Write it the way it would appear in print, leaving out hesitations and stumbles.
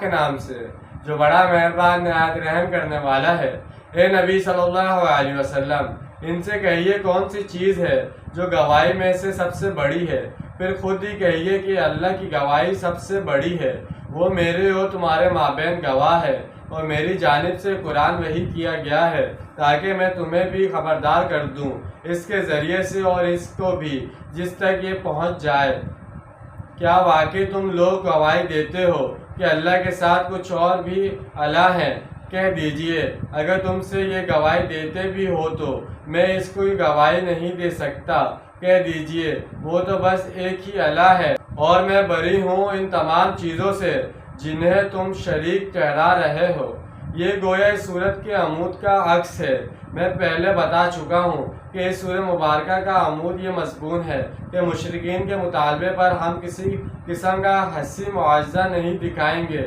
کے نام سے جو بڑا مہربان نہایت رحم کرنے والا ہے۔ اے نبی صلی اللہ علیہ وسلم، ان سے کہیے کون سی چیز ہے جو گواہی میں سے سب سے بڑی ہے؟ پھر خود ہی کہیے کہ اللہ کی گواہی سب سے بڑی ہے۔ وہ میرے اور تمہارے مابین گواہ ہے، اور میری جانب سے قرآن وحی کیا گیا ہے تاکہ میں تمہیں بھی خبردار کر دوں اس کے ذریعے سے اور اس کو بھی جس تک یہ پہنچ جائے۔ کیا واقعی تم لوگ گواہی دیتے ہو کہ اللہ کے ساتھ کچھ اور بھی الہ ہیں؟ کہہ دیجئے اگر تم سے یہ گواہی دیتے بھی ہو تو میں اس کو گواہی نہیں دے سکتا۔ کہہ دیجئے وہ تو بس ایک ہی الہ ہے، اور میں بری ہوں ان تمام چیزوں سے جنہیں تم شریک ٹھہرا رہے ہو۔ یہ گویا اس سورت کے عمود کا عکس ہے۔ میں پہلے بتا چکا ہوں کہ اس سورہ مبارکہ کا عمود یہ مضمون ہے کہ مشرکین کے مطالبے پر ہم کسی قسم کا حسی معاوضہ نہیں دکھائیں گے۔